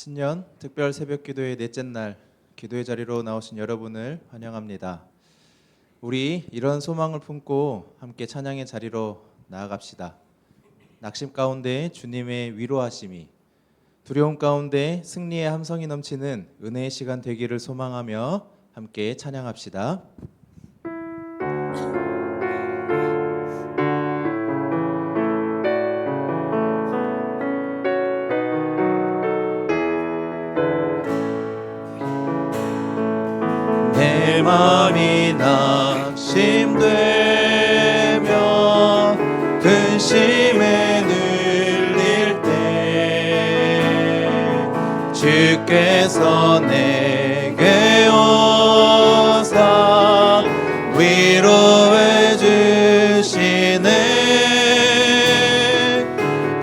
신년 특별 새벽기도의 넷째 날 기도의 자리로 나오신 여러분을 환영합니다. 우리 이런 소망을 품고 함께 찬양의 자리로 나아갑시다. 낙심 가운데 주님의 위로하심이, 두려움 가운데 승리의 함성이 넘치는 은혜의 시간 되기를 소망하며 함께 찬양합시다. 내 맘이 낙심되며 근심에 눌릴 때 주께서 내게 오사 위로해 주시네.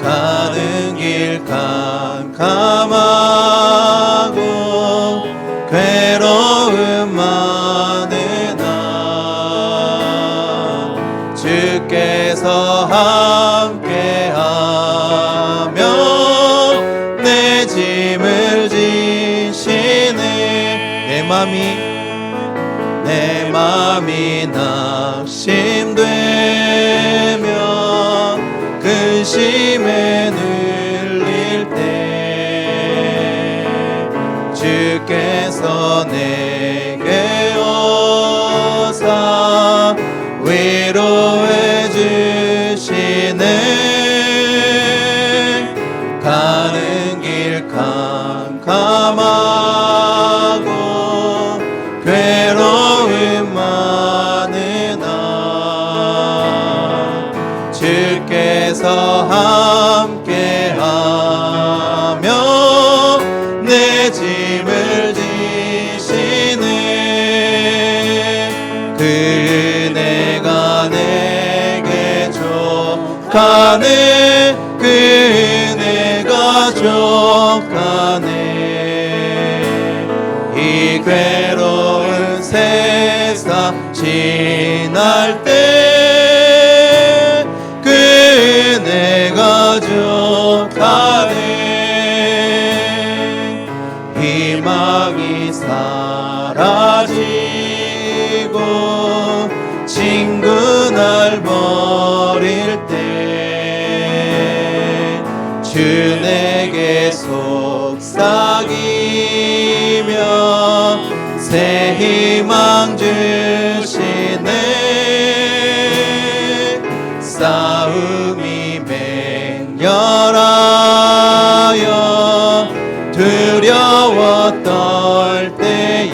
가는 길 캄캄하고 괴로움 많으나 주께서 함께하며 내 짐을 지시네. 내 맘이 낙심되며 근심에 눌릴 때 주께서 내게 오사 위로해 주시네. 가는 길 캄캄하고 괴로움 많으나 주께서 함께하며 내 짐을 지시네. 그 은혜가 내게 족하네. 그 은혜가 족하네. 이 괴로운 세상 지날 때 그 은혜가 족하네. 희망이 사라지고 친구 날 버릴 때 주 내게 속삭이며 새 희망 주시네. 싸움이 맹렬하여 두려워 떨 때에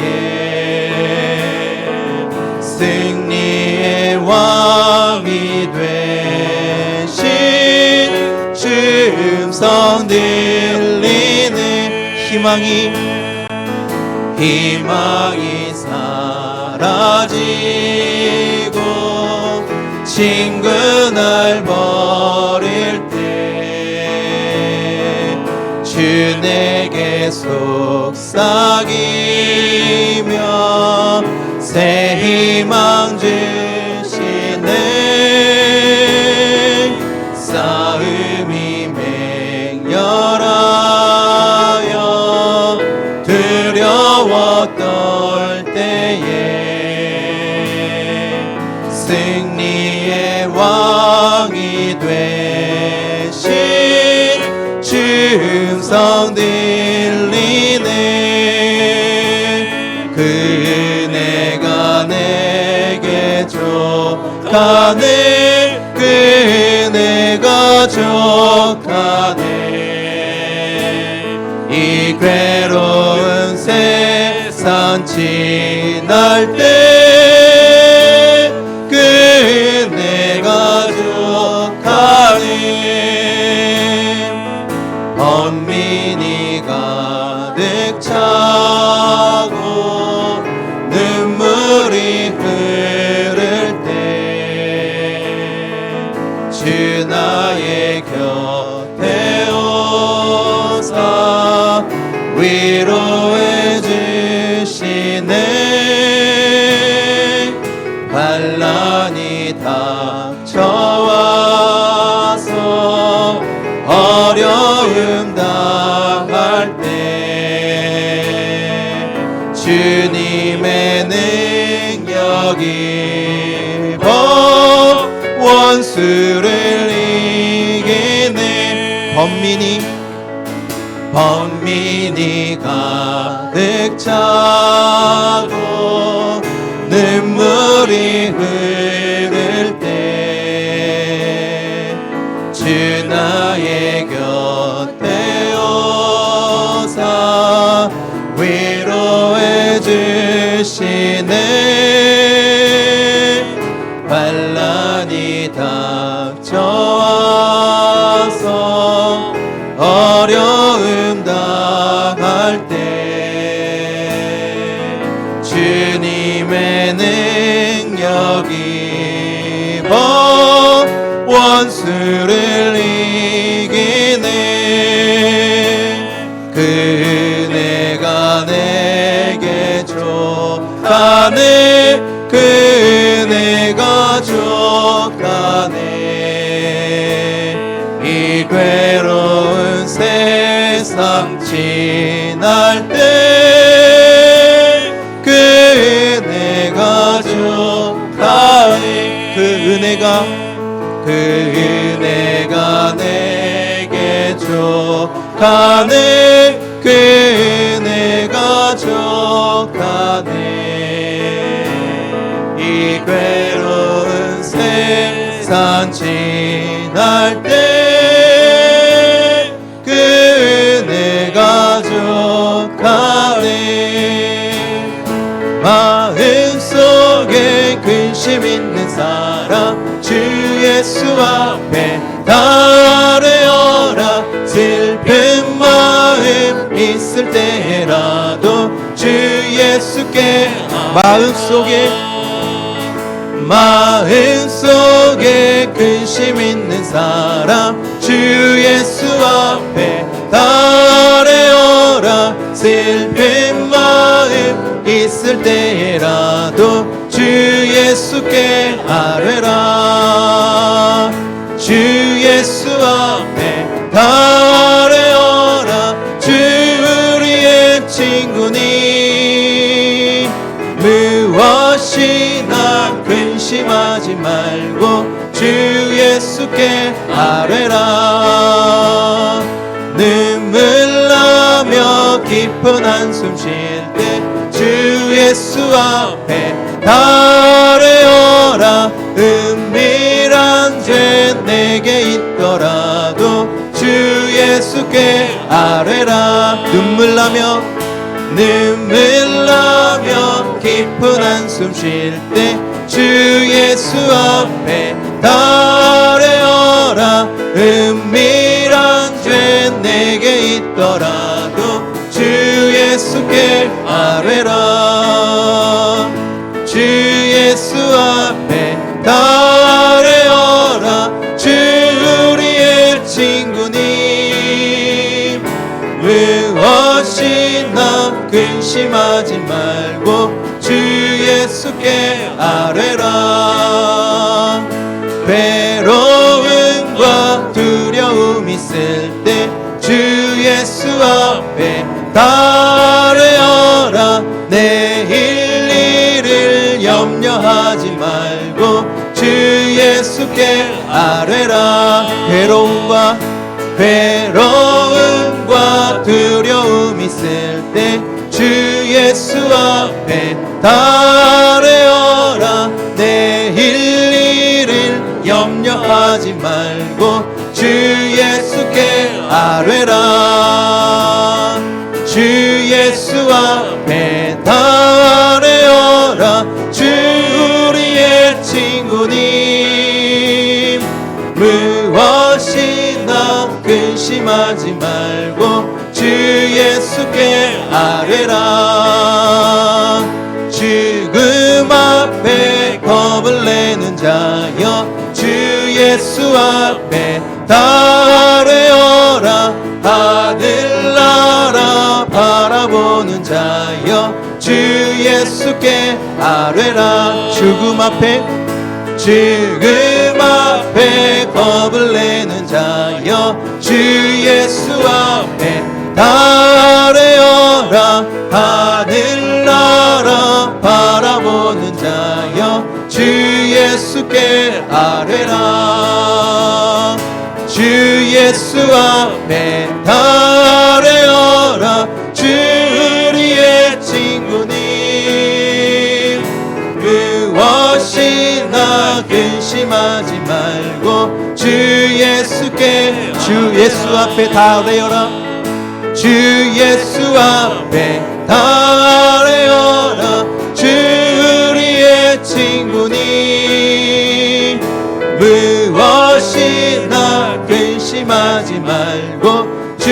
승리의 왕이 되신 주 음성 들리네. 희망이 사라지고 친구 날 버릴 때 주 내게 속삭이며 새 희망 주시네. 싸움이 맹렬하여 두려워 떨 때에 승리의 왕이 되신 주 음성 들리네. 그 은혜가 내게 족하네. 그 은혜가 족하네. 이 괴로운 세상 지날 때 그 은혜가 족하네. 번민이 가득 차고 눈물이 흐를 때 주 나의 곁에 오사 위로해 주시네. 환난이 닥쳐와서 어려움 당할 때 입어 원수를 이기네. 번민이 가득 차고 눈물이 흐를 때 주 나의 곁에 오사 위로해 주시네. 환난이 닥쳐와서 어려움 당할 때 주님의 능력이 입어 원수를 이기네. 그 은혜가 내게 족하네. 그 은혜가 족하네. 이 괴로운 세상 지날 때 그 은혜가 족하네. 그 은혜가 내게 족하네. 그 은혜가 족하네. 이 괴로운 세상 지날 때 그 은혜가 족하네. 마음속에 근심 있는 사람 주 예수 앞에 달래어라. 슬픈 마음 있을 때라도 주 예수께 마음속에 근심 있는 사람 주 예수 앞에 달래어라. 슬픈 마음 있을 때라도 주 예수께 아뢰라. 주 예수 앞에 달래어라. 주 우리의 친구니 무엇이나 근심하지 말고 주 예수께 아뢰라. 눈물 나며 깊은 한숨 쉴 때 주 예수 앞에 달래어라. 은밀한 죄 내게 있더라도 주 예수께 아뢰라. 눈물 나며 깊은 한숨 쉴 때 주 예수 앞에 달래어라. 은밀한 죄 내게 있더라도 주 예수께 아뢰라. 주 예수 앞에 달래어라. 주 우리의 친구니 무엇이나 근심하지 말고 주 예수께 아뢰라. 괴로움과 두려움 있을 때 주 예수 앞에 달래어라. 내일 일을 염려하지 말고 주 예수께 아뢰라. 괴로움과 두려움 있을 때 주 예수 앞에 달래어라. 내일 일을 염려하지 말고 주 예수께 아뢰라. 주 예수 앞에 달래어라. 주 우리의 친구님 무엇이나 근심하지 말고 주 예수께 아뢰라. 죽음 앞에 겁을 내는 자여 주 예수 앞에 달래어라. 하늘나라 바라보는 자여 주 예수께 아뢰라. 죽음 앞에 겁을 내는 자여 주 예수 앞에 달래어라. 하늘나라 바라보는 자여 주 예수께 아뢰라. 주 예수 앞에 아뢰어라. 주 우리의 친구님 무엇이나 근심하지 말고 주 예수께 주 예수 앞에 다 아뢰어라. 주 예수 앞에 다 아뢰어라. 주 우리의 친구님 무엇이나 근심하지 말고 주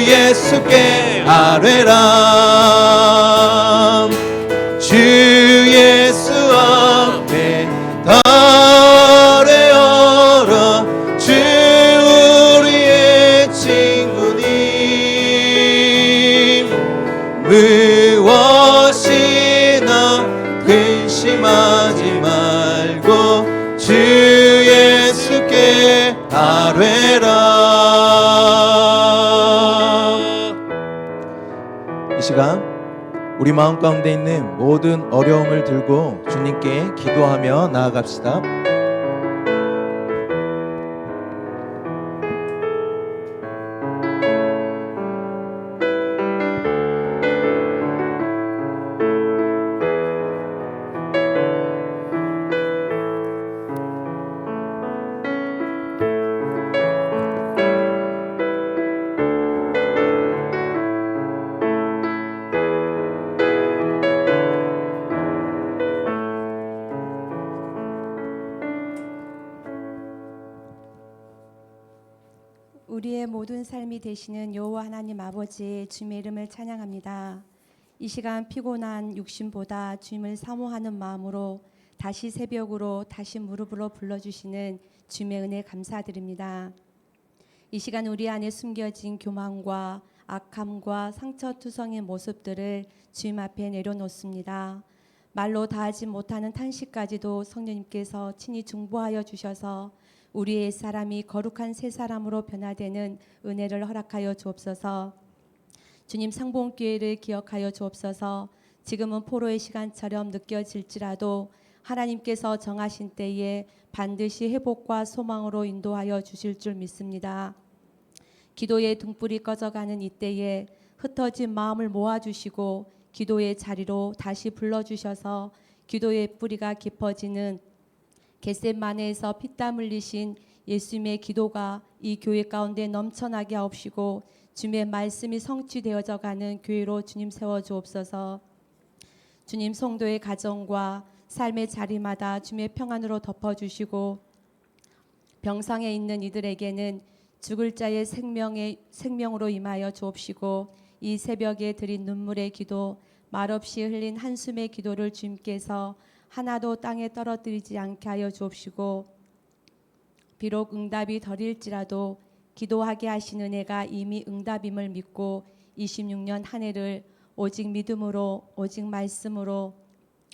예수께 아뢰라. 주 예수 앞에 다 아뢰어라. 주 우리의 친구님 무엇이나 근심하지 말고 주 예수께 아뢰라. 이 시간 우리 마음 가운데 있는 모든 어려움을 들고 주님께 기도하며 나아갑시다. 우리의 모든 삶이 되시는 여호와 하나님 아버지의 주님의 이름을 찬양합니다. 이 시간 피곤한 육신보다 주님을 사모하는 마음으로 다시 새벽으로 다시 무릎으로 불러주시는 주님의 은혜 감사드립니다. 이 시간 우리 안에 숨겨진 교만과 악함과 상처투성인 모습들을 주님 앞에 내려놓습니다. 말로 다하지 못하는 탄식까지도 성령님께서 친히 중보하여 주셔서 우리의 사람이 거룩한 새 사람으로 변화되는 은혜를 허락하여 주옵소서. 주님 상봉교회를 기억하여 주옵소서. 지금은 포로의 시간처럼 느껴질지라도 하나님께서 정하신 때에 반드시 회복과 소망으로 인도하여 주실 줄 믿습니다. 기도의 등불이 꺼져가는 이때에 흩어진 마음을 모아주시고 기도의 자리로 다시 불러주셔서 기도의 뿌리가 깊어지는 겟세마네에서 피땀 흘리신 예수님의 기도가 이 교회 가운데 넘쳐나게 하옵시고 주님의 말씀이 성취되어져 가는 교회로 주님 세워주옵소서. 주님 성도의 가정과 삶의 자리마다 주님의 평안으로 덮어주시고 병상에 있는 이들에게는 죽을 자의 생명으로 임하여 주옵시고 이 새벽에 드린 눈물의 기도 말없이 흘린 한숨의 기도를 주님께서 하나도 땅에 떨어뜨리지 않게 하여 주옵시고 비록 응답이 덜일지라도 기도하게 하신 은혜가 이미 응답임을 믿고 26년 한 해를 오직 믿음으로 오직 말씀으로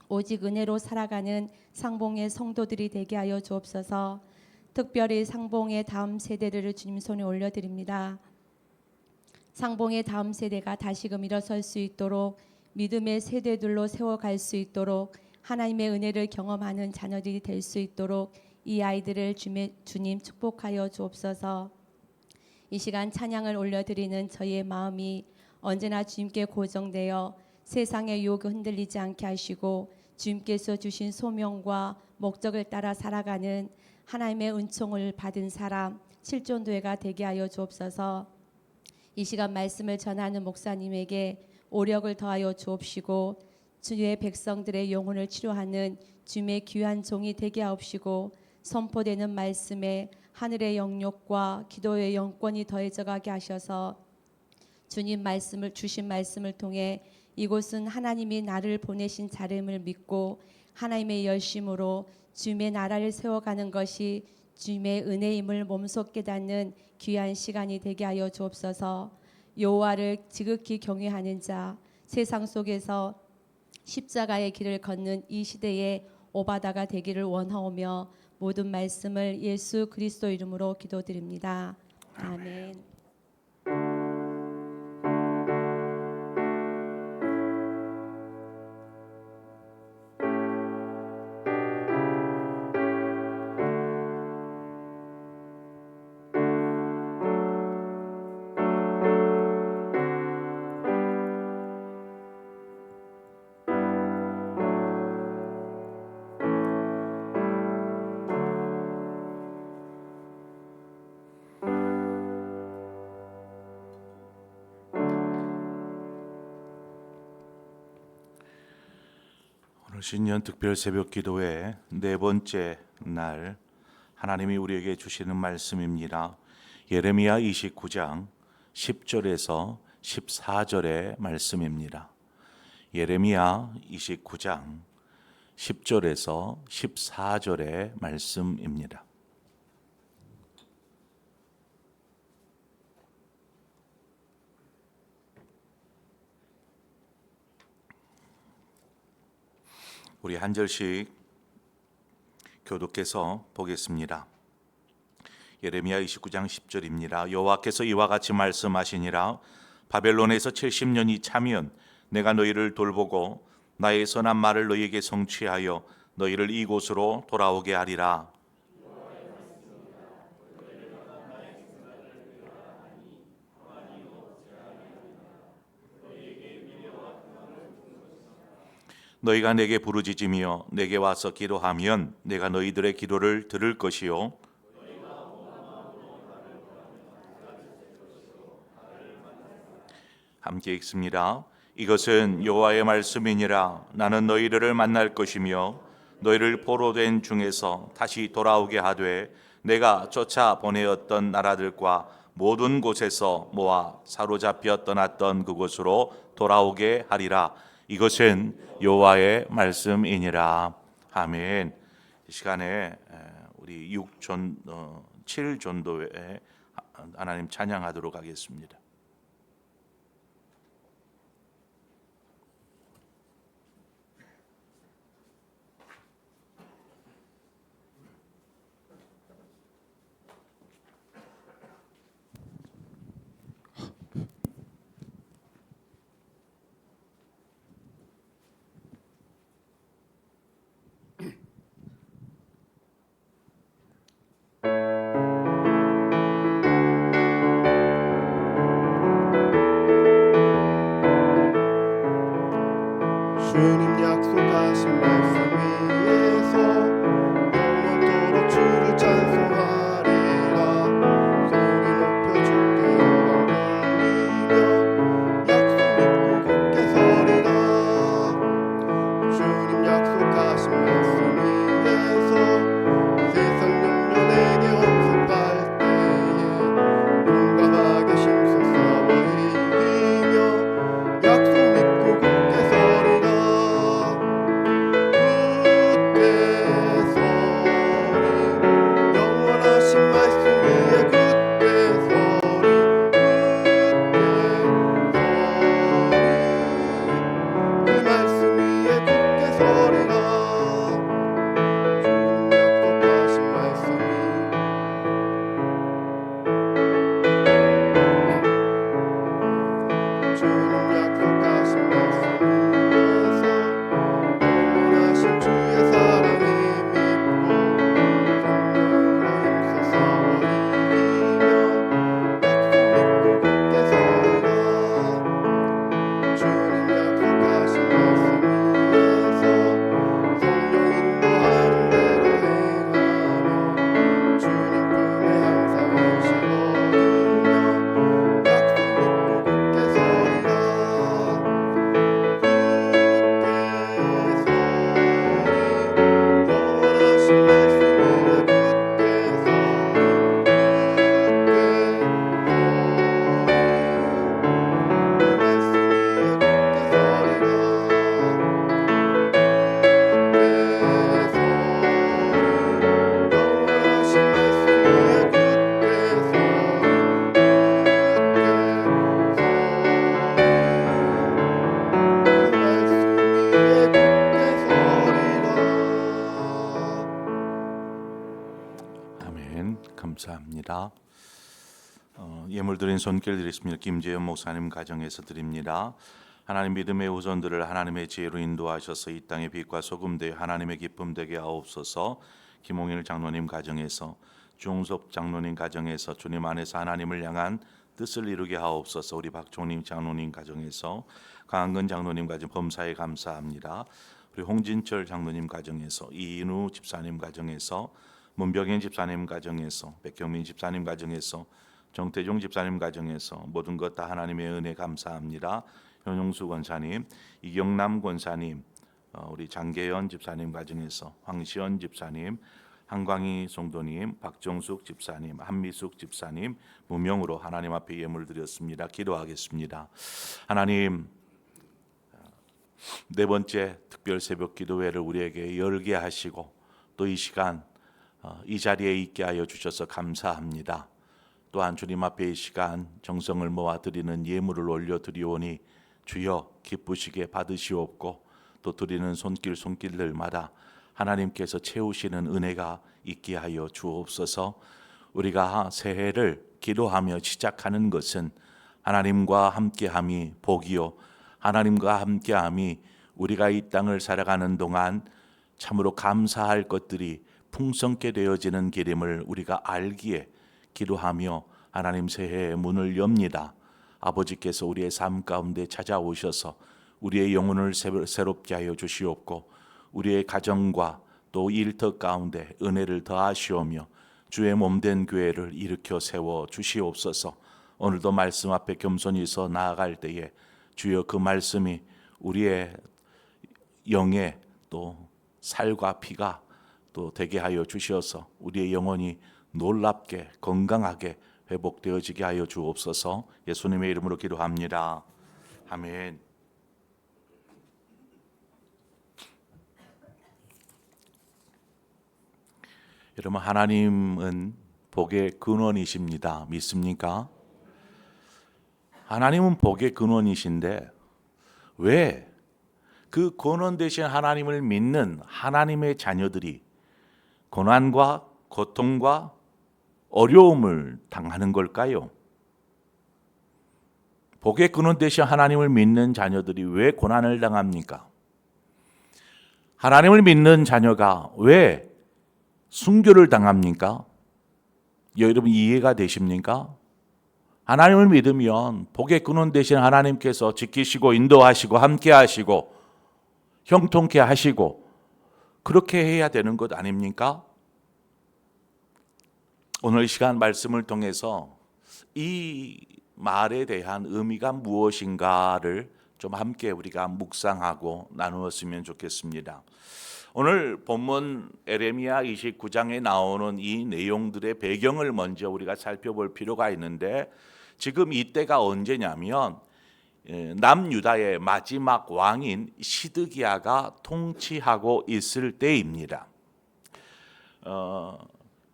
오직 은혜로 살아가는 상봉의 성도들이 되게 하여 주옵소서. 특별히 상봉의 다음 세대를 주님 손에 올려드립니다. 상봉의 다음 세대가 다시금 일어설 수 있도록 믿음의 세대들로 세워갈 수 있도록 하나님의 은혜를 경험하는 자녀들이 될 수 있도록 이 아이들을 주님 축복하여 주옵소서. 이 시간 찬양을 올려드리는 저희의 마음이 언제나 주님께 고정되어 세상의 유혹에 흔들리지 않게 하시고 주님께서 주신 소명과 목적을 따라 살아가는 하나님의 은총을 받은 사람 실존도회가 되게 하여 주옵소서. 이 시간 말씀을 전하는 목사님에게 오력을 더하여 주옵시고 주의 백성들의 영혼을 치료하는 주님의 귀한 종이 되게 하옵시고 선포되는 말씀에 하늘의 영역과 기도의 영권이 더해져 가게 하셔서 주님 말씀을 주신 말씀을 통해 이곳은 하나님이 나를 보내신 자름을 믿고 하나님의 열심으로 주님의 나라를 세워가는 것이 주님의 은혜임을 몸소 깨닫는 귀한 시간이 되게 하여 주옵소서. 여호와를 지극히 경외하는 자, 세상 속에서 십자가의 길을 걷는 이 시대에 오바다가 되기를 원하오며 모든 말씀을 예수 그리스도 이름으로 기도드립니다. 아멘. 신년 특별 새벽 기도회 네 번째 날 하나님이 우리에게 주시는 말씀입니다. 예레미야 29장 10절에서 14절의 말씀입니다. 예레미야 29장 10절에서 14절의 말씀입니다. 우리 한 절씩 교독해서 보겠습니다. 예레미야 29장 10절입니다. 여호와께서 이와 같이 말씀하시니라. 바벨론에서 70년이 차면 내가 너희를 돌보고 나의 선한 말을 너희에게 성취하여 너희를 이곳으로 돌아오게 하리라. 너희가 내게 부르짖으며 내게 와서 기도하면 내가 너희들의 기도를 들을 것이요 함께 읽습니다. 이것은 여호와의 말씀이니라. 나는 너희를 만날 것이며 너희를 포로된 중에서 다시 돌아오게 하되 내가 쫓아 보내었던 나라들과 모든 곳에서 모아 사로잡혀 떠났던 그곳으로 돌아오게 하리라. 이것은 여호와의 말씀이니라. 아멘. 이 시간에 우리 7전도에 하나님 찬양하도록 하겠습니다. 주님 약속하신 말씀 위에서 영원토록 주를 찬송하리라. 소리 높여 주께 영광 돌리며 약속 믿고 굳게 서리라. 주님 약속하신 말씀 위에서 세상 염려 내게 엄습할 때에 용감하게 힘써 싸워 이기며 약속 믿고 굳게 서리라. 영원하신 말씀 위에 굳게 서리. 그 말씀 위에 굳게 서리라. 주님 약속하신 말씀이 주님 약속하신 말씀 위에서 영원하신 주의 사랑이 믿고 성령으로 힘써 싸워 이기며 약속 믿고 굳게 서리라. 주님 약속하신 말씀 위에서 성령 인도하는 대로 행하며 주님 품에 항상 안식 얻으며 약속 믿고 굳게 서리라. 영원하신 말씀 위에 굳게 서리. 그 말씀 위에 굳게 서리라. 영원하신 말씀 위에 굳게 서리. 그 말씀 위에 굳게 서리라. 아멘. 감사합니다. 예물 드린 손길 드리겠습니다. 김재현 목사님 가정에서 드립니다. 하나님 믿음의 후손들을 하나님의 지혜로 인도하셔서 이 땅의 빛과 소금 되어 하나님의 기쁨 되게 하옵소서. 김홍일 장로님 가정에서, 중섭 장로님 가정에서 주님 안에서 하나님을 향한 뜻을 이루게 하옵소서. 우리 박종림 장로님 가정에서, 강한근 장로님 가정 범사에 감사합니다. 우리 홍진철 장로님 가정에서, 이인우 집사님 가정에서, 문병현 집사님 가정에서, 백경민 집사님 가정에서, 정태종 집사님 가정에서 모든 것 다 하나님의 은혜 감사합니다. 현용수 권사님, 이경남 권사님, 우리 장계연 집사님 가정에서 황시연 집사님, 한광희 성도님, 박정숙 집사님, 한미숙 집사님 무명으로 하나님 앞에 예물 드렸습니다. 기도하겠습니다. 하나님, 네 번째 특별 새벽 기도회를 우리에게 열게 하시고 또 이 시간 이 자리에 있게 하여 주셔서 감사합니다. 또한 주님 앞에 이 시간 정성을 모아 드리는 예물을 올려 드리오니 주여 기쁘시게 받으시옵고 또 드리는 손길들마다 하나님께서 채우시는 은혜가 있게 하여 주옵소서. 우리가 새해를 기도하며 시작하는 것은 하나님과 함께함이 복이요 하나님과 함께함이 우리가 이 땅을 살아가는 동안 참으로 감사할 것들이 풍성케 되어지는 길임을 우리가 알기에 기도하며 하나님 새해의 문을 엽니다. 아버지께서 우리의 삶 가운데 찾아오셔서 우리의 영혼을 새롭게 하여 주시옵고 우리의 가정과 또 일터 가운데 은혜를 더하시오며 주의 몸된 교회를 일으켜 세워 주시옵소서. 오늘도 말씀 앞에 겸손히 서 나아갈 때에 주여 그 말씀이 우리의 영에 또 살과 피가 또 되게 하여 주시어서 우리의 영혼이 놀랍게 건강하게 회복되어지게 하여 주옵소서. 예수님의 이름으로 기도합니다. 아멘. 여러분, 하나님은 복의 근원이십니다. 믿습니까? 하나님은 복의 근원이신데 왜 그 근원 되신 하나님을 믿는 하나님의 자녀들이 고난과 고통과 어려움을 당하는 걸까요? 복의 근원 되신 하나님을 믿는 자녀들이 왜 고난을 당합니까? 하나님을 믿는 자녀가 왜 순교를 당합니까? 여러분 이해가 되십니까? 하나님을 믿으면 복의 근원 되신 하나님께서 지키시고 인도하시고 함께 하시고 형통케 하시고 그렇게 해야 되는 것 아닙니까? 오늘 시간 말씀을 통해서 이 말에 대한 의미가 무엇인가를 좀 함께 우리가 묵상하고 나누었으면 좋겠습니다. 오늘 본문 에레미야 29장에 나오는 이 내용들의 배경을 먼저 우리가 살펴볼 필요가 있는데 지금 이때가 언제냐면 남유다의 마지막 왕인 시드기야가 통치하고 있을 때입니다.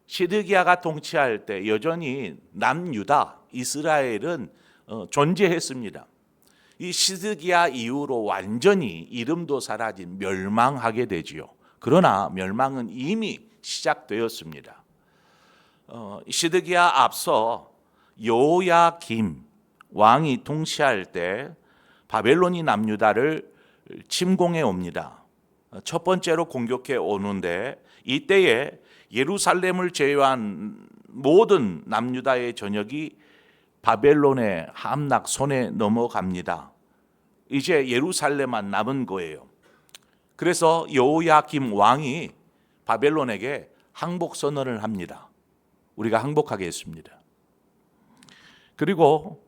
시드기야가 통치할 때 여전히 남유다, 이스라엘은 존재했습니다. 이 시드기야 이후로 완전히 이름도 사라진 멸망하게 되지요. 그러나 멸망은 이미 시작되었습니다. 시드기야 앞서 여호야김 왕이 통치할 때 바벨론이 남유다를 침공해 옵니다. 첫 번째로 공격해 오는데 이때에 예루살렘을 제외한 모든 남유다의 전역이 바벨론의 함락 손에 넘어갑니다. 이제 예루살렘만 남은 거예요. 그래서 여호야김 왕이 바벨론에게 항복 선언을 합니다. 우리가 항복하겠습니다. 그리고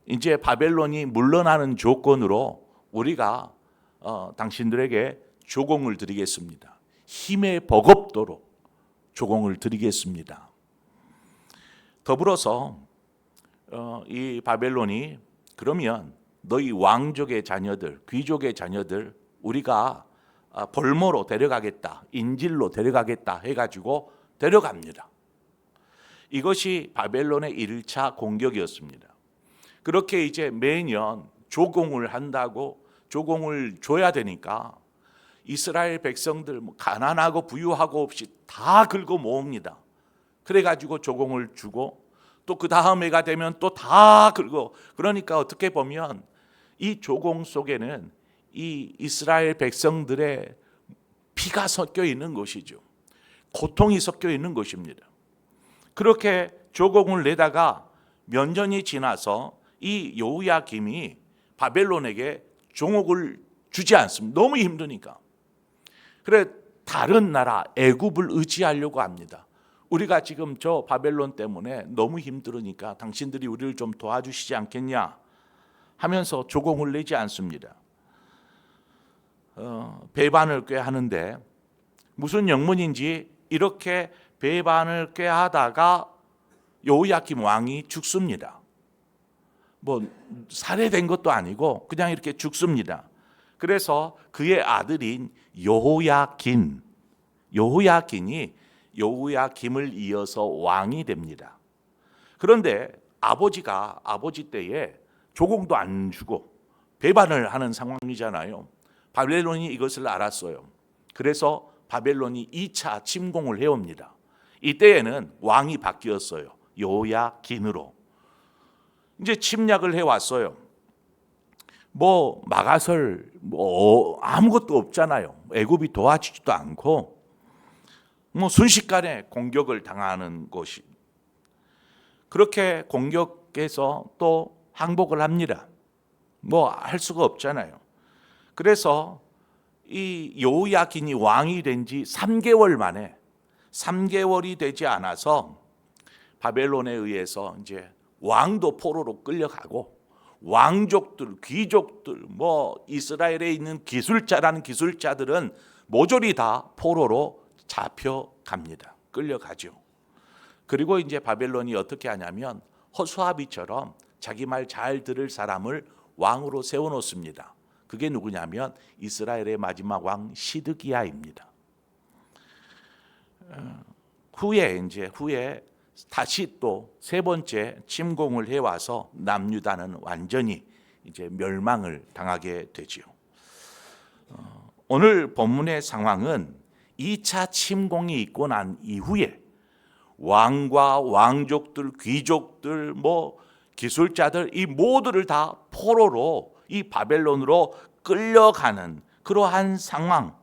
이제 바벨론이 물러나는 조건으로 우리가 당신들에게 조공을 드리겠습니다. 힘에 버겁도록 조공을 드리겠습니다. 더불어서 이 바벨론이 그러면 너희 왕족의 자녀들, 귀족의 자녀들 우리가 볼모로 데려가겠다, 인질로 데려가겠다 해가지고 데려갑니다. 이것이 바벨론의 1차 공격이었습니다. 그렇게 이제 매년 조공을 한다고 조공을 줘야 되니까 이스라엘 백성들 가난하고 부유하고 없이 다 긁어 모읍니다. 그래가지고 조공을 주고 또 그 다음 해가 되면 또 다 긁어. 그러니까 어떻게 보면 이 조공 속에는 이 이스라엘 백성들의 피가 섞여 있는 것이죠. 고통이 섞여 있는 것입니다. 그렇게 조공을 내다가 몇 년이 지나서 이 여호야김이 바벨론에게 종옥을 주지 않습니다. 너무 힘드니까. 그래 다른 나라 애굽을 의지하려고 합니다. 우리가 지금 저 바벨론 때문에 너무 힘들으니까 당신들이 우리를 좀 도와주시지 않겠냐 하면서 조공을 내지 않습니다. 배반을 꾀하는데 무슨 영문인지 이렇게 배반을 꾀하다가 여호야김 왕이 죽습니다. 뭐 살해된 것도 아니고 그냥 이렇게 죽습니다. 그래서 그의 아들인 여호야긴이 여호야김을 이어서 왕이 됩니다. 그런데 아버지 때에 조공도 안 주고 배반을 하는 상황이잖아요. 바벨론이 이것을 알았어요. 그래서 바벨론이 2차 침공을 해옵니다. 이때에는 왕이 바뀌었어요. 여호야긴으로. 이제 침략을 해왔어요. 뭐 마가설 아무것도 없잖아요. 애굽이 도와주지도 않고 뭐 순식간에 공격을 당하는 곳이. 그렇게 공격해서 또 항복을 합니다. 뭐 할 수가 없잖아요. 그래서 이 여호야긴이 왕이 된 지 3개월 만에 3개월이 되지 않아서 바벨론에 의해서 이제 왕도 포로로 끌려가고 왕족들, 귀족들, 뭐 이스라엘에 있는 기술자라는 기술자들은 모조리 다 포로로 잡혀갑니다. 끌려가죠. 그리고 이제 바벨론이 어떻게 하냐면 허수아비처럼 자기 말 잘 들을 사람을 왕으로 세워놓습니다. 그게 누구냐면 이스라엘의 마지막 왕 시드기야입니다. 후에 다시 또 세 번째 침공을 해와서 남유다는 완전히 이제 멸망을 당하게 되지요. 오늘 본문의 상황은 2차 침공이 있고 난 이후에 왕과 왕족들, 귀족들, 뭐 기술자들 이 모두를 다 포로로 이 바벨론으로 끌려가는 그러한 상황.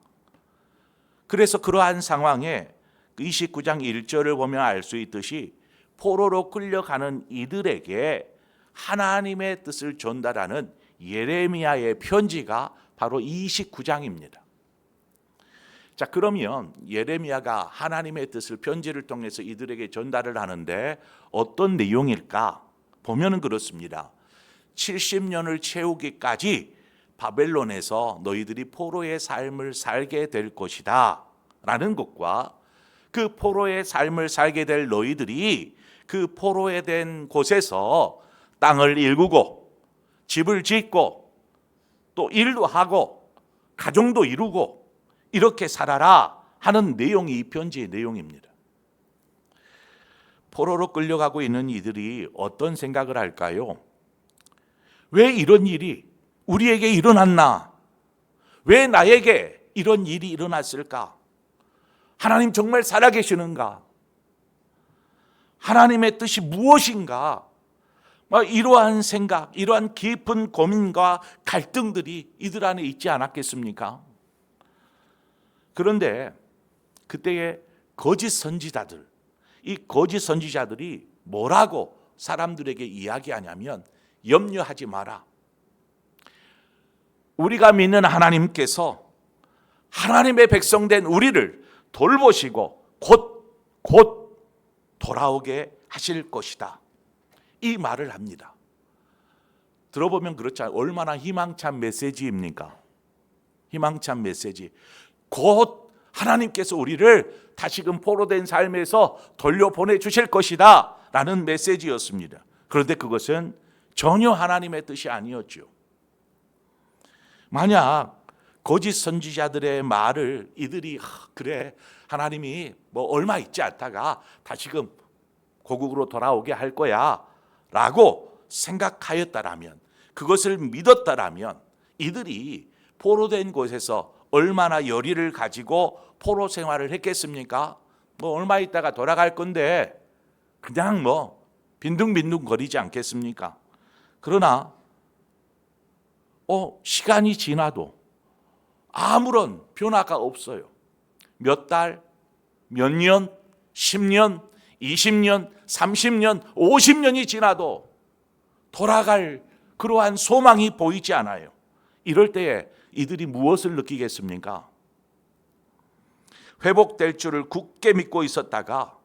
그래서 그러한 상황에 29장 1절을 보면 알 수 있듯이 포로로 끌려가는 이들에게 하나님의 뜻을 전달하는 예레미야의 편지가 바로 29장입니다. 자, 그러면 예레미야가 하나님의 뜻을 편지를 통해서 이들에게 전달을 하는데 어떤 내용일까? 보면은 그렇습니다. 70년을 채우기까지 바벨론에서 너희들이 포로의 삶을 살게 될 것이다 라는 것과 그 포로의 삶을 살게 될 너희들이 그 포로에 된 곳에서 땅을 일구고 집을 짓고 또 일도 하고 가정도 이루고 이렇게 살아라 하는 내용이 이 편지의 내용입니다. 포로로 끌려가고 있는 이들이 어떤 생각을 할까요? 왜 이런 일이 우리에게 일어났나? 왜 나에게 이런 일이 일어났을까? 하나님 정말 살아계시는가? 하나님의 뜻이 무엇인가? 이러한 생각, 이러한 깊은 고민과 갈등들이 이들 안에 있지 않았겠습니까? 그런데 그때의 거짓 선지자들, 이 거짓 선지자들이 뭐라고 사람들에게 이야기하냐면 염려하지 마라. 우리가 믿는 하나님께서 하나님의 백성된 우리를 돌보시고 곧 돌아오게 하실 것이다. 이 말을 합니다. 들어보면 그렇잖아요. 얼마나 희망찬 메시지입니까? 희망찬 메시지. 곧 하나님께서 우리를 다시금 포로된 삶에서 돌려보내 주실 것이다 라는 메시지였습니다. 그런데 그것은 전혀 하나님의 뜻이 아니었죠. 만약 거짓 선지자들의 말을 이들이 그래 하나님이 뭐 얼마 있지 않다가 다시금 고국으로 돌아오게 할 거야 라고 생각하였다라면, 그것을 믿었다라면 이들이 포로된 곳에서 얼마나 열의를 가지고 포로 생활을 했겠습니까? 뭐 얼마 있다가 돌아갈 건데 그냥 뭐 빈둥빈둥 거리지 않겠습니까? 그러나 시간이 지나도 아무런 변화가 없어요. 몇 달, 몇 년, 10년, 20년, 30년, 50년이 지나도 돌아갈 그러한 소망이 보이지 않아요. 이럴 때에 이들이 무엇을 느끼겠습니까? 회복될 줄을 굳게 믿고 있었다가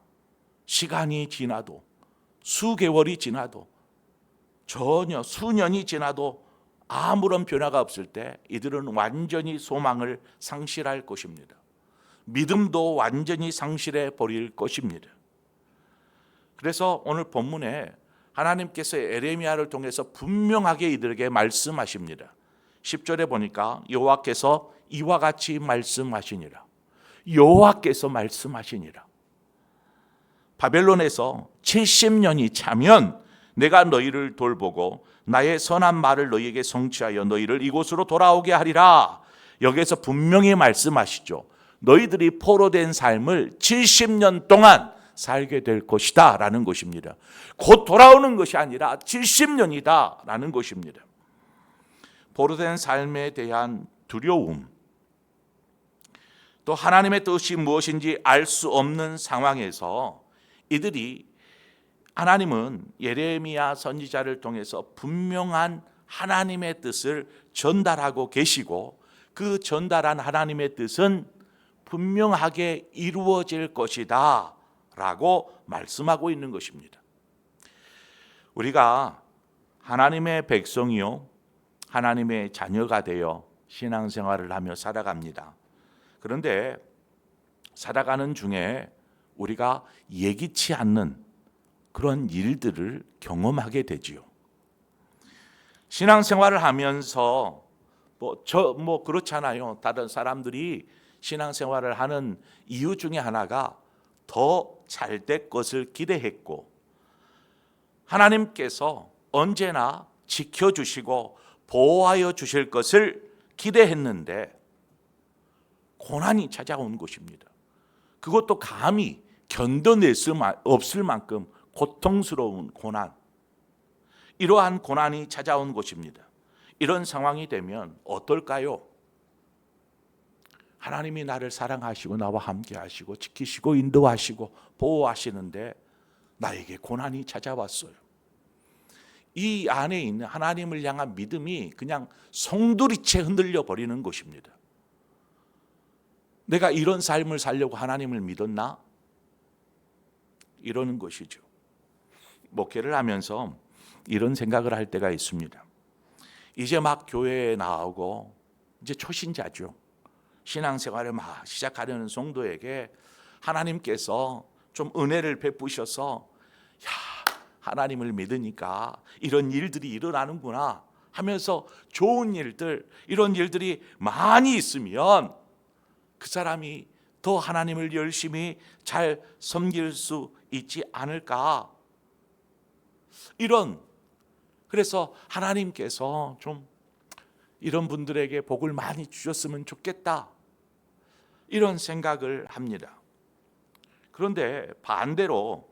시간이 지나도 수개월이 지나도 전혀 수년이 지나도 아무런 변화가 없을 때 이들은 완전히 소망을 상실할 것입니다. 믿음도 완전히 상실해 버릴 것입니다. 그래서 오늘 본문에 하나님께서 에레미야를 통해서 분명하게 이들에게 말씀하십니다. 10절에 보니까 여호와께서 이와 같이 말씀하시니라. 여호와께서 말씀하시니라. 바벨론에서 70년이 차면 내가 너희를 돌보고 나의 선한 말을 너희에게 성취하여 너희를 이곳으로 돌아오게 하리라. 여기에서 분명히 말씀하시죠. 너희들이 포로된 삶을 70년 동안 살게 될 것이다 라는 것입니다. 곧 돌아오는 것이 아니라 70년이다 라는 것입니다. 포로된 삶에 대한 두려움, 또 하나님의 뜻이 무엇인지 알 수 없는 상황에서 이들이, 하나님은 예레미야 선지자를 통해서 분명한 하나님의 뜻을 전달하고 계시고 그 전달한 하나님의 뜻은 분명하게 이루어질 것이다 라고 말씀하고 있는 것입니다. 우리가 하나님의 백성이요 하나님의 자녀가 되어 신앙생활을 하며 살아갑니다. 그런데 살아가는 중에 우리가 예기치 않는 그런 일들을 경험하게 되지요. 신앙생활을 하면서 그렇잖아요. 다른 사람들이 신앙생활을 하는 이유 중에 하나가 더 잘될 것을 기대했고 하나님께서 언제나 지켜주시고 보호하여 주실 것을 기대했는데 고난이 찾아온 것입니다. 그것도 감히 견뎌낼 수 없을 만큼 고통스러운 고난, 이러한 고난이 찾아온 것입니다. 이런 상황이 되면 어떨까요? 하나님이 나를 사랑하시고 나와 함께 하시고 지키시고 인도하시고 보호하시는데 나에게 고난이 찾아왔어요. 이 안에 있는 하나님을 향한 믿음이 그냥 송두리째 흔들려 버리는 것입니다. 내가 이런 삶을 살려고 하나님을 믿었나? 이러는 것이죠. 목회를 하면서 이런 생각을 할 때가 있습니다. 이제 막 교회에 나오고 이제 초신자죠. 신앙생활을 막 시작하려는 성도에게 하나님께서 좀 은혜를 베푸셔서 하나님을 믿으니까 이런 일들이 일어나는구나 하면서 좋은 일들, 이런 일들이 많이 있으면 그 사람이 더 하나님을 열심히 잘 섬길 수 있지 않을까. 그래서 하나님께서 좀 이런 분들에게 복을 많이 주셨으면 좋겠다, 이런 생각을 합니다. 그런데 반대로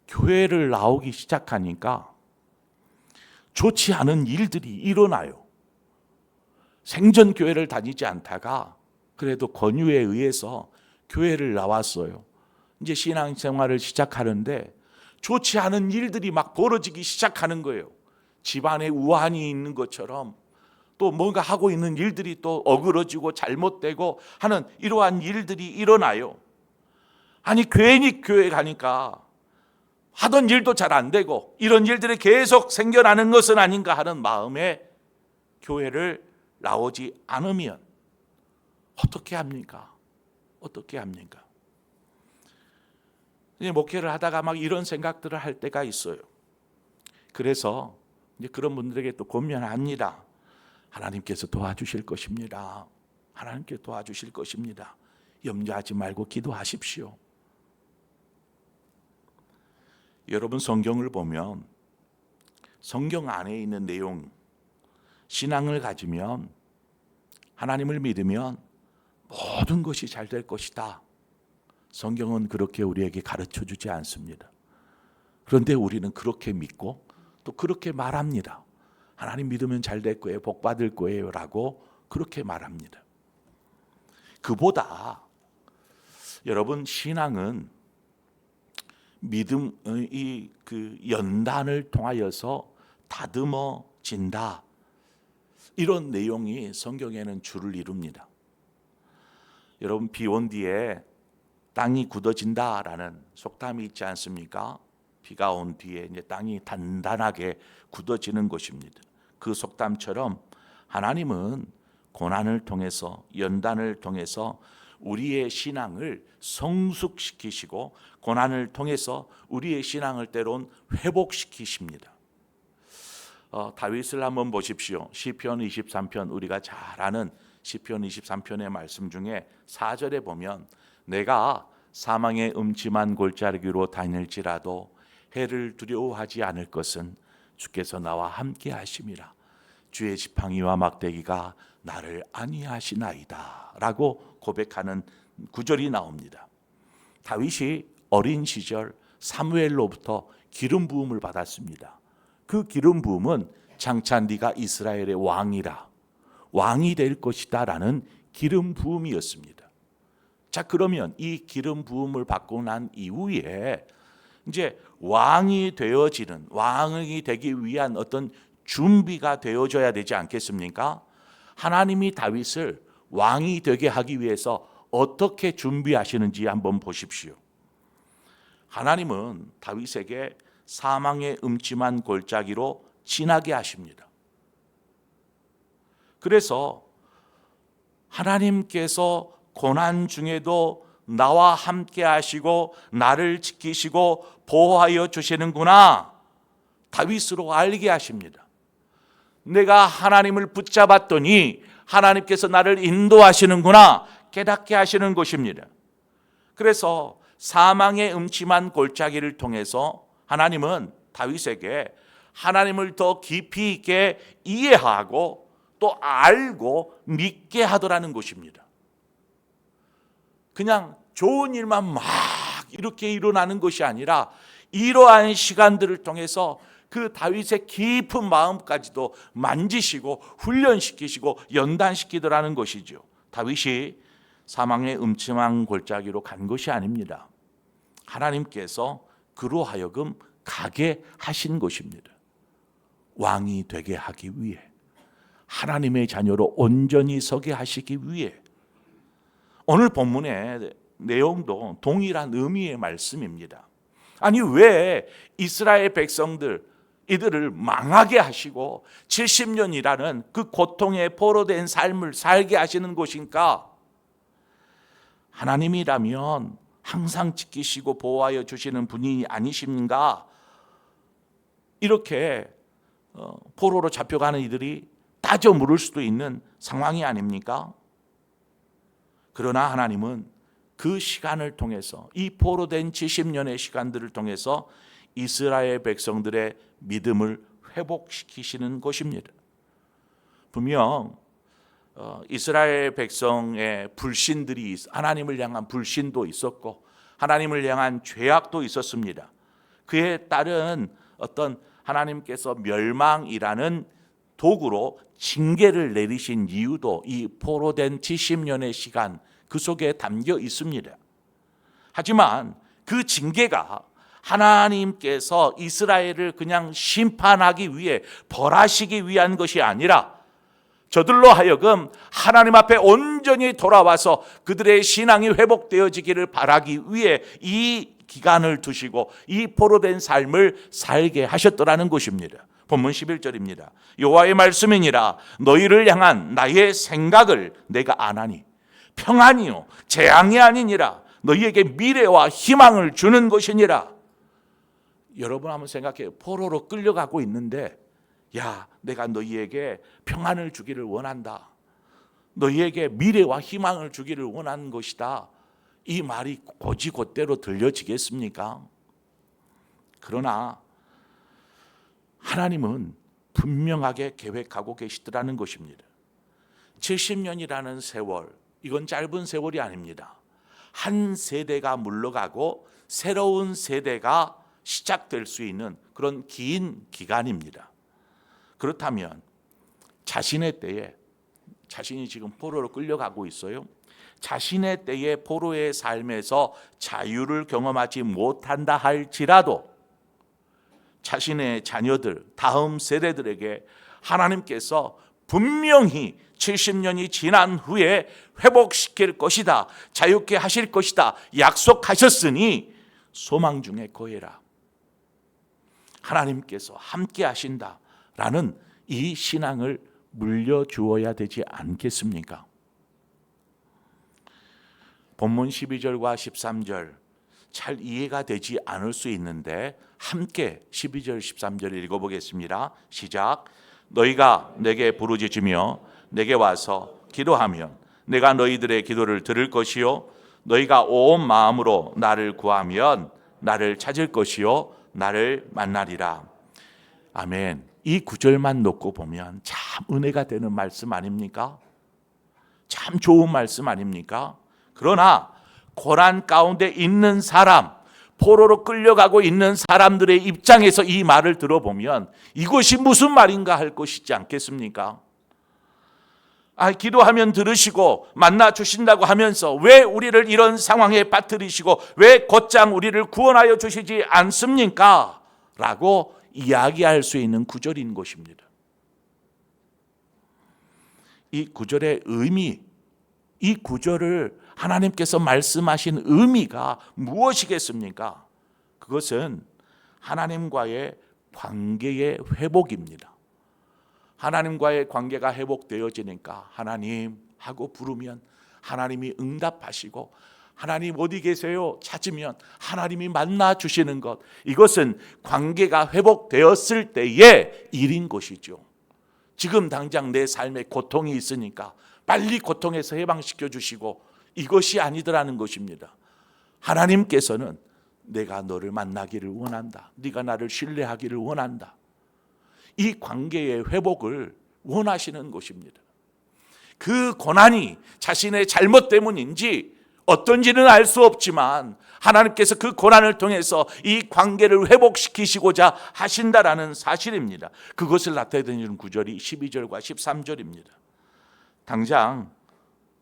교회를 나오기 시작하니까 좋지 않은 일들이 일어나요. 생전 교회를 다니지 않다가 그래도 권유에 의해서 교회를 나왔어요. 이제 신앙생활을 시작하는데 좋지 않은 일들이 막 벌어지기 시작하는 거예요. 집안에 우환이 있는 것처럼 또 뭔가 하고 있는 일들이 또 어그러지고 잘못되고 하는 이러한 일들이 일어나요. 아니 괜히 교회 가니까 하던 일도 잘 안 되고 이런 일들이 계속 생겨나는 것은 아닌가 하는 마음에 교회를 나오지 않으면 어떻게 합니까? 어떻게 합니까? 목회를 하다가 막 이런 생각들을 할 때가 있어요. 그래서 이제 그런 분들에게 또 권면합니다. 하나님께서 도와주실 것입니다. 하나님께서 도와주실 것입니다. 염려하지 말고 기도하십시오. 여러분, 성경을 보면 성경 안에 있는 내용, 신앙을 가지면, 하나님을 믿으면 모든 것이 잘 될 것이다. 성경은 그렇게 우리에게 가르쳐 주지 않습니다. 그런데 우리는 그렇게 믿고 또 그렇게 말합니다. 하나님 믿으면 잘 될 거예요, 복 받을 거예요 라고 그렇게 말합니다. 그보다 여러분, 신앙은 믿음의 그 연단을 통하여서 다듬어진다, 이런 내용이 성경에는 줄을 이룹니다. 여러분, 비 온 뒤에 땅이 굳어진다라는 속담이 있지 않습니까? 비가 온 뒤에 이제 땅이 단단하게 굳어지는 것입니다. 그 속담처럼 하나님은 고난을 통해서, 연단을 통해서 우리의 신앙을 성숙시키시고 고난을 통해서 우리의 신앙을 때론 회복시키십니다. 다윗을 한번 보십시오. 시편 23편, 우리가 잘 아는 시편 23편의 말씀 중에 4절에 보면 내가 사망의 음침한 골짜기로 다닐지라도 해를 두려워하지 않을 것은 주께서 나와 함께 하심이라. 주의 지팡이와 막대기가 나를 안위하시나이다 라고 고백하는 구절이 나옵니다. 다윗이 어린 시절 사무엘로부터 기름 부음을 받았습니다. 그 기름 부음은 장차 네가 이스라엘의 왕이라, 왕이 될 것이다 라는 기름 부음이었습니다. 자, 그러면 이 기름 부음을 받고 난 이후에 이제 왕이 되어지는, 왕이 되기 위한 어떤 준비가 되어져야 되지 않겠습니까? 하나님이 다윗을 왕이 되게 하기 위해서 어떻게 준비하시는지 한번 보십시오. 하나님은 다윗에게 사망의 음침한 골짜기로 지나게 하십니다. 그래서 하나님께서 고난 중에도 나와 함께 하시고 나를 지키시고 보호하여 주시는구나, 다윗으로 알게 하십니다. 내가 하나님을 붙잡았더니 하나님께서 나를 인도하시는구나 깨닫게 하시는 것입니다. 그래서 사망의 음침한 골짜기를 통해서 하나님은 다윗에게 하나님을 더 깊이 있게 이해하고 또 알고 믿게 하더라는 것입니다. 그냥 좋은 일만 막 이렇게 일어나는 것이 아니라 이러한 시간들을 통해서 그 다윗의 깊은 마음까지도 만지시고 훈련시키시고 연단시키더라는 것이죠. 다윗이 사망의 음침한 골짜기로 간 것이 아닙니다. 하나님께서 그로 하여금 가게 하신 것입니다. 왕이 되게 하기 위해, 하나님의 자녀로 온전히 서게 하시기 위해. 오늘 본문의 내용도 동일한 의미의 말씀입니다. 아니, 왜 이스라엘 백성들 이들을 망하게 하시고 70년이라는 그 고통에 포로된 삶을 살게 하시는 것인가? 하나님이라면 항상 지키시고 보호하여 주시는 분이 아니십니까? 이렇게 포로로 잡혀가는 이들이 따져 물을 수도 있는 상황이 아닙니까? 그러나 하나님은 그 시간을 통해서, 이 포로된 70년의 시간들을 통해서 이스라엘 백성들의 믿음을 회복시키시는 것입니다. 분명 이스라엘 백성의 불신들이, 하나님을 향한 불신도 있었고 하나님을 향한 죄악도 있었습니다. 그에 따른 어떤 하나님께서 멸망이라는 도구로 징계를 내리신 이유도 이 포로된 70년의 시간 그 속에 담겨 있습니다. 하지만 그 징계가 하나님께서 이스라엘을 그냥 심판하기 위해, 벌하시기 위한 것이 아니라 저들로 하여금 하나님 앞에 온전히 돌아와서 그들의 신앙이 회복되어지기를 바라기 위해 이 기간을 두시고 이 포로된 삶을 살게 하셨더라는 것입니다. 본문 11절입니다. 여호와의 말씀이니라 너희를 향한 나의 생각을 내가 아나니 평안이요 재앙이 아니니라 너희에게 미래와 희망을 주는 것이니라. 여러분 한번 생각해요. 포로로 끌려가고 있는데, 야, 내가 너희에게 평안을 주기를 원한다, 너희에게 미래와 희망을 주기를 원하는 것이다, 이 말이 곧이곧대로 들려지겠습니까? 그러나 하나님은 분명하게 계획하고 계시더라는 것입니다. 70년이라는 세월, 이건 짧은 세월이 아닙니다. 한 세대가 물러가고 새로운 세대가 시작될 수 있는 그런 긴 기간입니다. 그렇다면 자신의 때에, 자신이 지금 포로로 끌려가고 있어요. 자신의 때에 포로의 삶에서 자유를 경험하지 못한다 할지라도 자신의 자녀들, 다음 세대들에게 하나님께서 분명히 70년이 지난 후에 회복시킬 것이다, 자유케 하실 것이다 약속하셨으니 소망 중에 거해라. 하나님께서 함께 하신다라는 이 신앙을 물려주어야 되지 않겠습니까? 본문 12절과 13절 잘 이해가 되지 않을 수 있는데 함께 12절 13절 읽어보겠습니다. 시작. 너희가 내게 부르짖으며 내게 와서 기도하면 내가 너희들의 기도를 들을 것이요 너희가 온 마음으로 나를 구하면 나를 찾을 것이요 나를 만나리라. 아멘. 이 구절만 놓고 보면 참 은혜가 되는 말씀 아닙니까? 참 좋은 말씀 아닙니까? 그러나 고난 가운데 있는 사람, 포로로 끌려가고 있는 사람들의 입장에서 이 말을 들어보면 이것이 무슨 말인가 할 것이지 않겠습니까? 기도하면 들으시고 만나 주신다고 하면서 왜 우리를 이런 상황에 빠뜨리시고 왜 곧장 우리를 구원하여 주시지 않습니까? 라고 이야기할 수 있는 구절인 것입니다. 이 구절의 의미, 이 구절을 하나님께서 말씀하신 의미가 무엇이겠습니까? 그것은 하나님과의 관계의 회복입니다. 하나님과의 관계가 회복되어지니까 하나님 하고 부르면 하나님이 응답하시고 하나님 어디 계세요? 찾으면 하나님이 만나 주시는 것, 이것은 관계가 회복되었을 때의 일인 것이죠. 지금 당장 내 삶에 고통이 있으니까 빨리 고통에서 해방시켜 주시고 이것이 아니더라는 것입니다. 하나님께서는 내가 너를 만나기를 원한다. 네가 나를 신뢰하기를 원한다. 이 관계의 회복을 원하시는 것입니다. 그 고난이 자신의 잘못 때문인지 어떤지는 알 수 없지만 하나님께서 그 고난을 통해서 이 관계를 회복시키시고자 하신다라는 사실입니다. 그것을 나타내는 구절이 12절과 13절입니다. 당장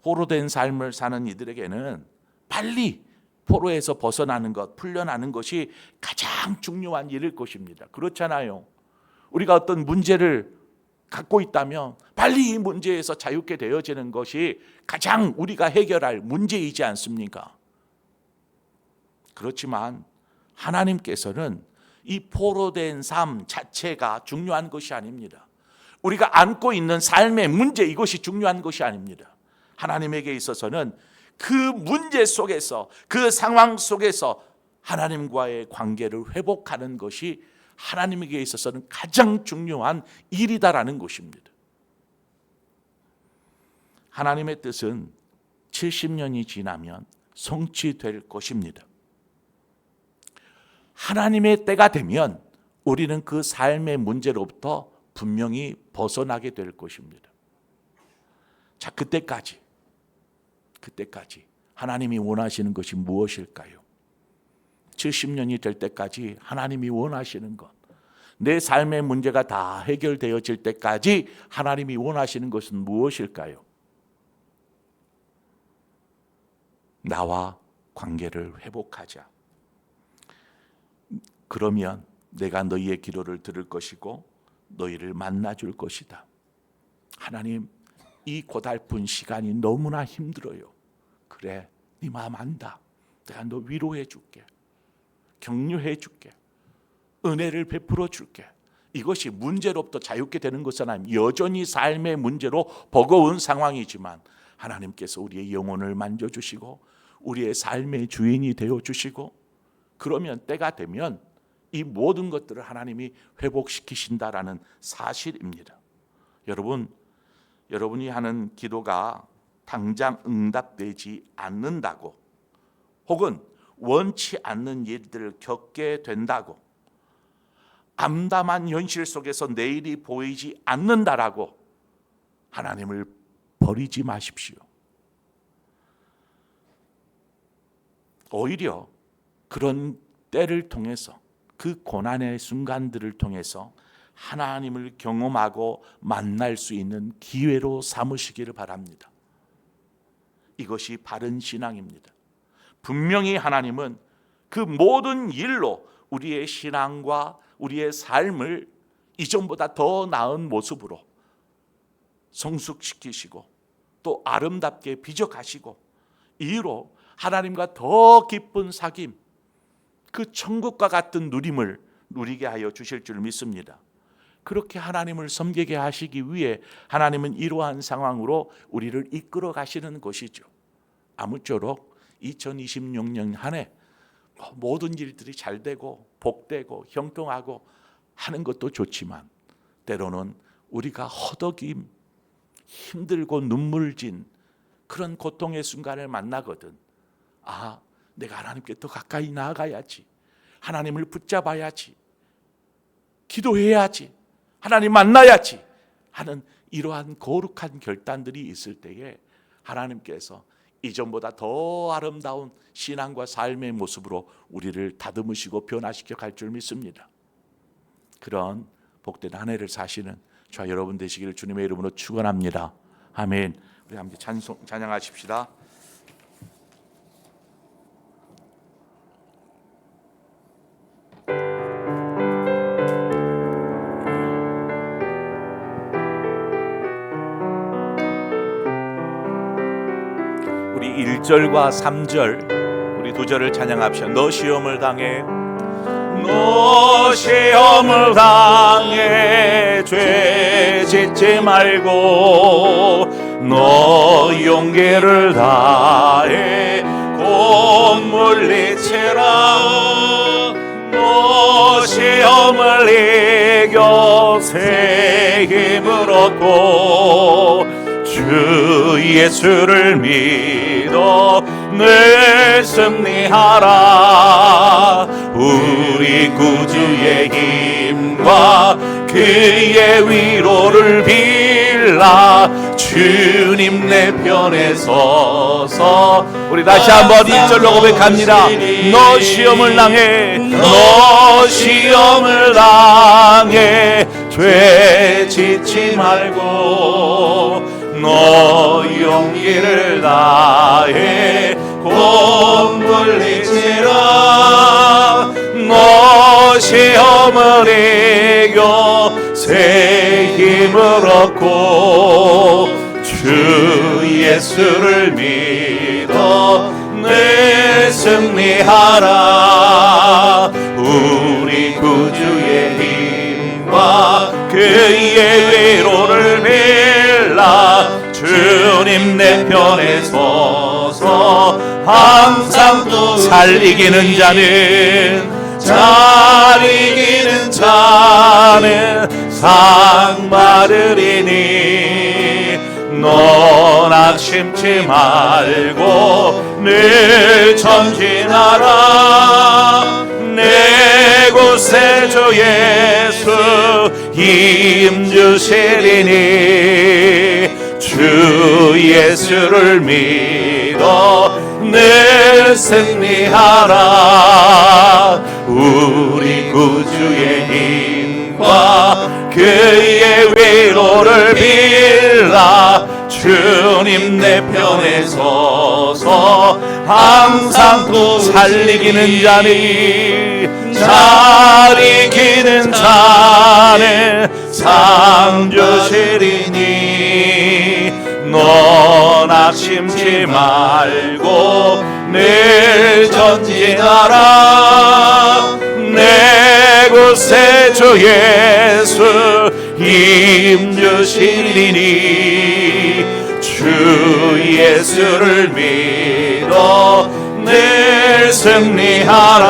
포로된 삶을 사는 이들에게는 빨리 포로에서 벗어나는 것, 풀려나는 것이 가장 중요한 일일 것입니다. 그렇잖아요. 우리가 어떤 문제를 갖고 있다면 빨리 이 문제에서 자유케 되어지는 것이 가장 우리가 해결할 문제이지 않습니까? 그렇지만 하나님께서는 이 포로된 삶 자체가 중요한 것이 아닙니다. 우리가 안고 있는 삶의 문제, 이것이 중요한 것이 아닙니다. 하나님에게 있어서는 그 문제 속에서, 그 상황 속에서 하나님과의 관계를 회복하는 것이 하나님에게 있어서는 가장 중요한 일이다라는 것입니다. 하나님의 뜻은 70년이 지나면 성취될 것입니다. 하나님의 때가 되면 우리는 그 삶의 문제로부터 분명히 벗어나게 될 것입니다. 자, 그때까지 하나님이 원하시는 것이 무엇일까요? 70년이 될 때까지 하나님이 원하시는 것, 내 삶의 문제가 다 해결되어질 때까지 하나님이 원하시는 것은 무엇일까요? 나와 관계를 회복하자. 그러면 내가 너희의 기도를 들을 것이고 너희를 만나줄 것이다. 하나님, 이 고달픈 시간이 너무나 힘들어요. 그래, 네 마음 안다. 내가 너 위로해 줄게. 격려해 줄게. 은혜를 베풀어 줄게. 이것이 문제로부터 자유케 되는 것은 아닙니다. 여전히 삶의 문제로 버거운 상황이지만 하나님께서 우리의 영혼을 만져주시고 우리의 삶의 주인이 되어주시고 그러면 때가 되면 이 모든 것들을 하나님이 회복시키신다라는 사실입니다. 여러분이 하는 기도가 당장 응답되지 않는다고 혹은 원치 않는 일들을 겪게 된다고 암담한 현실 속에서 내일이 보이지 않는다라고 하나님을 버리지 마십시오. 오히려 그런 때를 통해서 그 고난의 순간들을 통해서 하나님을 경험하고 만날 수 있는 기회로 삼으시기를 바랍니다. 이것이 바른 신앙입니다. 분명히 하나님은 그 모든 일로 우리의 신앙과 우리의 삶을 이전보다 더 나은 모습으로 성숙시키시고 또 아름답게 비춰가시고 이로 하나님과 더 깊은 사귐, 그 천국과 같은 누림을 누리게 하여 주실 줄 믿습니다. 그렇게 하나님을 섬기게 하시기 위해 하나님은 이러한 상황으로 우리를 이끌어 가시는 것이죠. 아무쪼록 2026년 한 해 모든 일들이 잘 되고 복되고 형통하고 하는 것도 좋지만 때로는 우리가 허덕임, 힘들고 눈물진 그런 고통의 순간을 만나거든. 아, 내가 하나님께 더 가까이 나아가야지, 하나님을 붙잡아야지, 기도해야지, 하나님 만나야지 하는 이러한 거룩한 결단들이 있을 때에 하나님께서 이전보다 더 아름다운 신앙과 삶의 모습으로 우리를 다듬으시고 변화시켜 갈 줄 믿습니다. 그런 복된 한 해를 사시는 저와 여러분 되시기를 주님의 이름으로 축원합니다. 아멘. 우리 함께 찬양하십시다. 우리 1절과 3절 우리 2절을 찬양합시다. 너 시험을 당해, 너 시험을 당해 죄 짓지 말고, 너 용기를 다해 곧 물리치라. 너 시험을 이겨 새 힘을 얻고 주 예수를 믿어 늘 승리하라. 우리 구주의 힘과 그의 위로를 빌라. 주님 내 편에 서서 우리 다시 한번 1절로 고백합니다. 너 시험을 당해, 너 시험을 당해 죄 짓지 말고, 너 용기를 다해 곧 물리치라. 너 시험을 이겨 새 힘을 얻고 주 예수를 믿어 늘 승리하라. 우리 구주의 힘과 그의 위로를 빌라. 주님 내 편에 서서 항상 또 잘 이기는 자는 상 받으리니. 넌 낙심치 말고 늘 전진하라. 내 곳에 주 예수 힘 주시리니. 주 예수를 믿어 늘 승리하라. 우리 구주의 힘과 그의 위로를 빌라. 주님 내 편에 서서 항상 또 잘 이기는 자는 상 주시리니. 너 낙심치 말고 늘 전진하라. 내 곳에 주 예수 힘 주시리니. 주 예수를 믿어 늘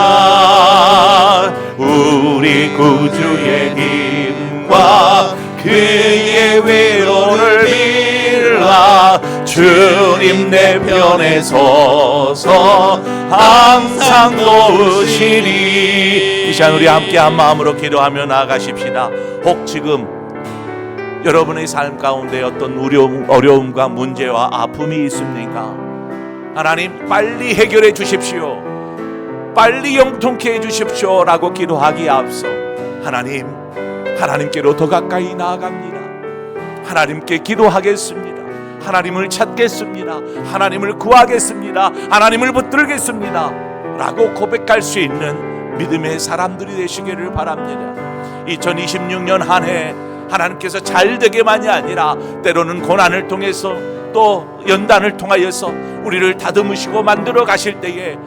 승리하라. 우리 구주의 힘과 그의 위로를 빌라. 주님 내 편에 서서 항상 도우시리. 이 시간 우리 함께 한 마음으로 기도하며 나아가십시다. 혹 지금 여러분의 삶 가운데 어떤 어려움과 문제와 아픔이 있습니까? 하나님 빨리 해결해 주십시오, 빨리 영통케 해 주십시오 라고 기도하기에 앞서 하나님께로 더 가까이 나아갑니다. 하나님께 기도하겠습니다. 하나님을 찾겠습니다. 하나님을 구하겠습니다. 하나님을 붙들겠습니다 라고 고백할 수 있는 믿음의 사람들이 되시기를 바랍니다. 2026년 한 해 하나님께서 잘 되게만이 아니라 때로는 고난을 통해서 또 연단을 통하여서 우리를 다듬으시고 만들어 가실 때에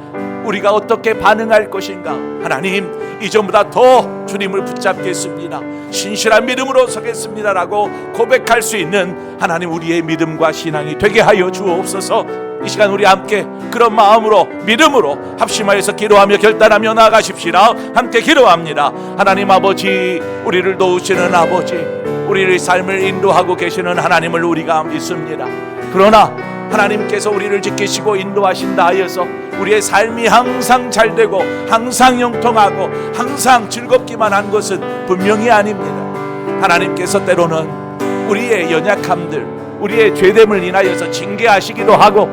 우리가 어떻게 반응할 것인가? 하나님, 이전보다 더 주님을 붙잡겠습니다, 신실한 믿음으로 서겠습니다라고 고백할 수 있는 하나님 우리의 믿음과 신앙이 되게 하여 주옵소서. 이 시간 우리 함께 그런 마음으로 믿음으로 합심하여서 기도하며 결단하며 나아가십시다. 함께 기도합니다. 하나님 아버지, 우리를 도우시는 아버지, 우리의 삶을 인도하고 계시는 하나님을 우리가 믿습니다. 그러나 하나님께서 우리를 지키시고 인도하신다 하여서 우리의 삶이 항상 잘되고 항상 형통하고 항상 즐겁기만 한 것은 분명히 아닙니다. 하나님께서 때로는 우리의 연약함들, 우리의 죄됨을 인하여서 징계하시기도 하고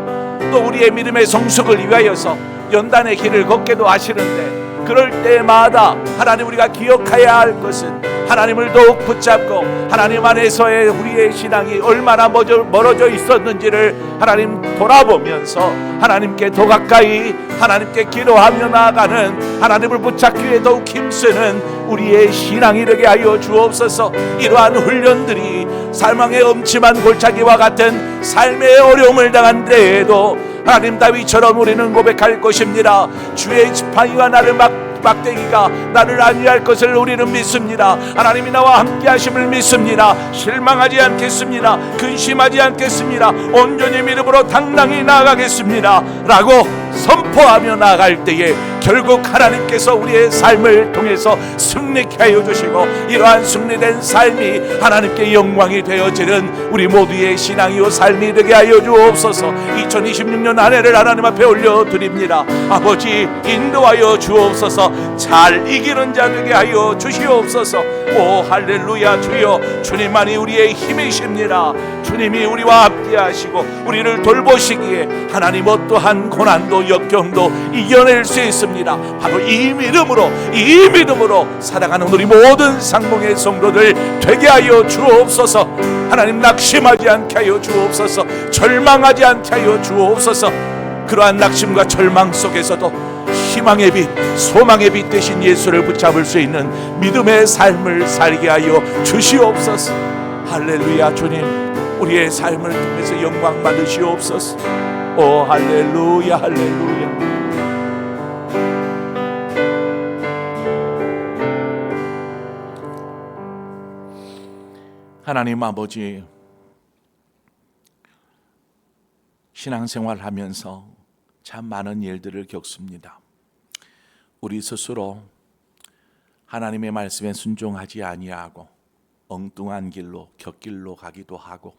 또 우리의 믿음의 성숙을 위하여서 연단의 길을 걷게도 하시는데, 그럴 때마다 하나님 우리가 기억해야 할 것은 하나님을 더욱 붙잡고 하나님 안에서의 우리의 신앙이 얼마나 멀어져 있었는지를 하나님 돌아보면서 하나님께 더 가까이 하나님께 기도하며 나아가는, 하나님을 붙잡기 위해 더욱 힘쓰는 우리의 신앙이 되게 하여 주옵소서. 이러한 훈련들이 사망의 엄침한 골짜기와 같은 삶의 어려움을 당한 때에도 하나님 다윗처럼 우리는 고백할 것입니다. 주의 지팡이와 나를 막대기가 나를 안위할 것을 우리는 믿습니다. 하나님이 나와 함께 하심을 믿습니다. 실망하지 않겠습니다. 근심하지 않겠습니다. 온전히 믿음으로 당당히 나아가겠습니다 라고 선포하며 나아갈 때에 결국 하나님께서 우리의 삶을 통해서 승리케 하여 주시고, 이러한 승리된 삶이 하나님께 영광이 되어지는 우리 모두의 신앙이요 삶이 되게 하여 주옵소서. 2026년 한 해를 하나님 앞에 올려드립니다. 아버지, 인도하여 주옵소서. 잘 이기는 자 되게 하여 주시옵소서. 오 할렐루야. 주여, 주님만이 우리의 힘이십니다. 주님이 우리와 함께 하시고 우리를 돌보시기에 하나님 어떠한 고난도 역경도 이겨낼 수 있습니다. 바로 이 믿음으로 살아가는 우리 모든 상봉의 성도들 되게 하여 주옵소서. 하나님, 낙심하지 않게 하여 주옵소서. 절망하지 않게 하여 주옵소서. 그러한 낙심과 절망 속에서도 희망의 빛, 소망의 빛 대신 예수를 붙잡을 수 있는 믿음의 삶을 살게 하여 주시옵소서. 할렐루야. 주님, 우리의 삶을 통해서 영광 받으시옵소서. 오 할렐루야, 할렐루야. 하나님 아버지, 신앙생활 하면서 참 많은 일들을 겪습니다. 우리 스스로 하나님의 말씀에 순종하지 아니하고 엉뚱한 길로 곁길로 가기도 하고,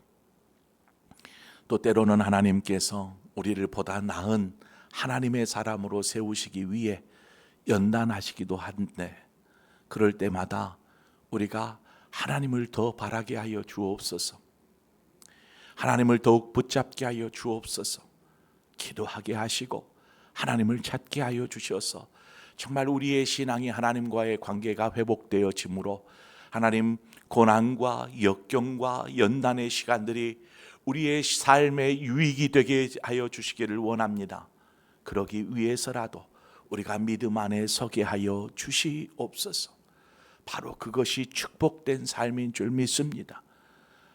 또 때로는 하나님께서 우리를 보다 나은 하나님의 사람으로 세우시기 위해 연단하시기도 한데, 그럴 때마다 우리가 하나님을 더 바라게 하여 주옵소서. 하나님을 더욱 붙잡게 하여 주옵소서. 기도하게 하시고 하나님을 찾게 하여 주셔서 정말 우리의 신앙이 하나님과의 관계가 회복되어지므로 하나님, 고난과 역경과 연단의 시간들이 우리의 삶의 유익이 되게 하여 주시기를 원합니다. 그러기 위해서라도 우리가 믿음 안에 서게 하여 주시옵소서. 바로 그것이 축복된 삶인 줄 믿습니다.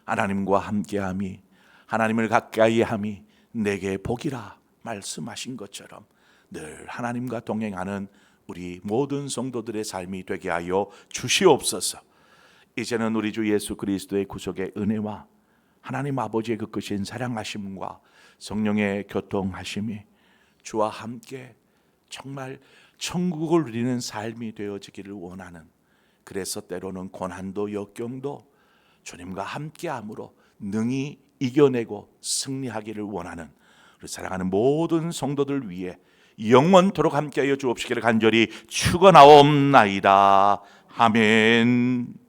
하나님과 함께함이, 하나님을 가까이함이 내게 복이라 말씀하신 것처럼 늘 하나님과 동행하는 우리 모든 성도들의 삶이 되게 하여 주시옵소서. 이제는 우리 주 예수 그리스도의 구속의 은혜와 하나님 아버지의 그 크신 사랑하심과 성령의 교통하심이 주와 함께 정말 천국을 누리는 삶이 되어지기를 원하는, 그래서 때로는 고난도 역경도 주님과 함께함으로 능히 이겨내고 승리하기를 원하는 우리 사랑하는 모든 성도들 위해 영원토록 함께하여 주옵시기를 간절히 축원하옵나이다. 아멘.